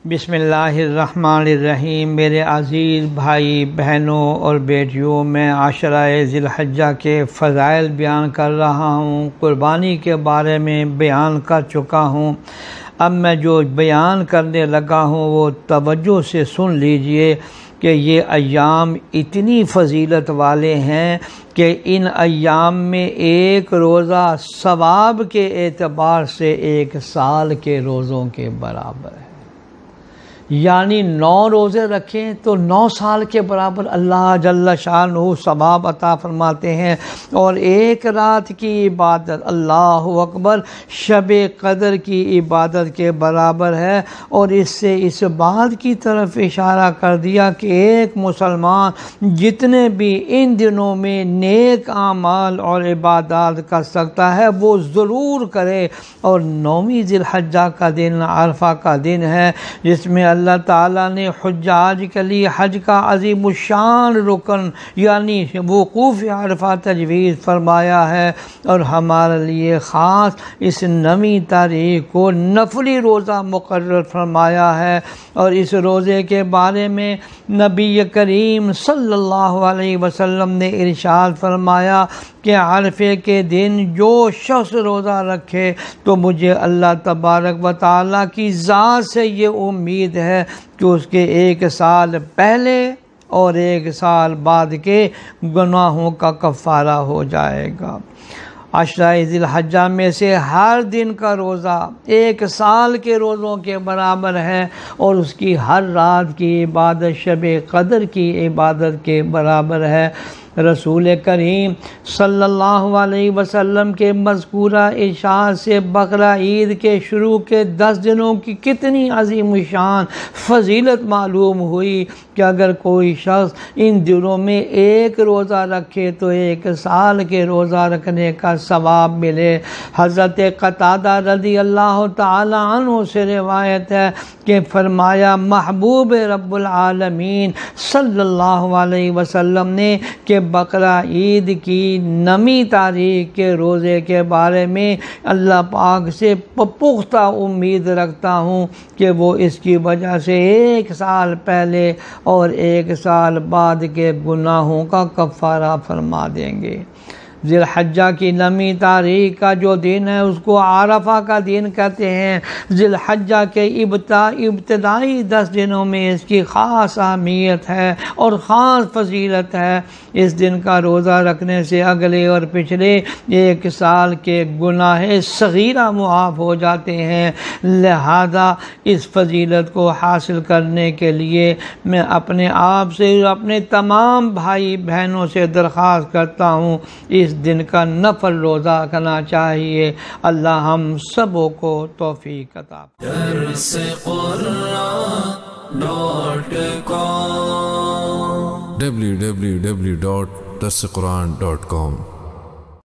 بسم اللہ الرحمن الرحیم۔ میرے عزیز بھائی بہنوں اور بیٹیوں، میں عشرہ ذی الحجہ کے فضائل بیان کر رہا ہوں، قربانی کے بارے میں بیان کر چکا ہوں۔ اب میں جو بیان کرنے لگا ہوں وہ توجہ سے سن لیجئے کہ یہ ایام اتنی فضیلت والے ہیں کہ ان ایام میں ایک روزہ ثواب کے اعتبار سے 1 سال کے روزوں کے برابر ہے۔ یعنی 9 روزے رکھیں تو 9 سال کے برابر اللہ جل شانہ ثواب عطا فرماتے ہیں، اور 1 رات کی عبادت اللہ اکبر شب قدر کی عبادت کے برابر ہے۔ اور اس سے اس بات کی طرف اشارہ کر دیا کہ ایک مسلمان جتنے بھی ان دنوں میں نیک اعمال اور عبادات کر سکتا ہے وہ ضرور کرے۔ اور 9ویں ذی الحجہ کا دن عرفہ کا دن ہے، جس میں اللہ تعالیٰ نے حجاج کے لیے حج کا عظیم الشان رکن یعنی وقوف عرفہ تجویز فرمایا ہے، اور ہمارے لیے خاص اس 9ویں تاریخ کو نفلی روزہ مقرر فرمایا ہے۔ اور اس روزے کے بارے میں نبی کریم صلی اللہ علیہ وسلم نے ارشاد فرمایا کہ عرفے کے دن جو شخص روزہ رکھے تو مجھے اللہ تبارک و تعالیٰ کی ذات سے یہ امید ہے کہ اس کے 1 سال پہلے اور 1 سال بعد کے گناہوں کا کفارہ ہو جائے گا۔ عشرہ ذی الحجہ میں سے ہر دن کا روزہ 1 سال کے روزوں کے برابر ہے، اور اس کی ہر رات کی عبادت شب قدر کی عبادت کے برابر ہے۔ رسول کریم صلی اللہ علیہ وسلم کے مذکورہ ارشاد سے بقرہ عید کے شروع کے 10 دنوں کی کتنی عظیم شان فضیلت معلوم ہوئی کہ اگر کوئی شخص ان دنوں میں 1 روزہ رکھے تو 1 سال کے روزہ رکھنے کا ثواب ملے۔ حضرت قتادہ رضی اللہ تعالی عنہ سے روایت ہے کہ فرمایا محبوب رب العالمین صلی اللہ علیہ وسلم نے کہ بقرہ عید کی 9ویں تاریخ کے روزے کے بارے میں اللہ پاک سے پختہ امید رکھتا ہوں کہ وہ اس کی وجہ سے 1 سال پہلے اور 1 سال بعد کے گناہوں کا کفارہ فرما دیں گے۔ ذی الحجہ کی 9ویں تاریخ کا جو دن ہے اس کو عرفہ کا دن کہتے ہیں۔ ذی الحجہ کے ابتدائی 10 دنوں میں اس کی خاص اہمیت ہے اور خاص فضیلت ہے۔ اس دن کا روزہ رکھنے سے اگلے اور پچھلے 1 سال کے گناہ صغیرہ معاف ہو جاتے ہیں۔ لہذا اس فضیلت کو حاصل کرنے کے لیے میں اپنے آپ سے اپنے تمام بھائی بہنوں سے درخواست کرتا ہوں اس دن کا نفل روزہ کرنا چاہیے۔ اللہ ہم سبوں کو توفیق عطا www.darsequran.com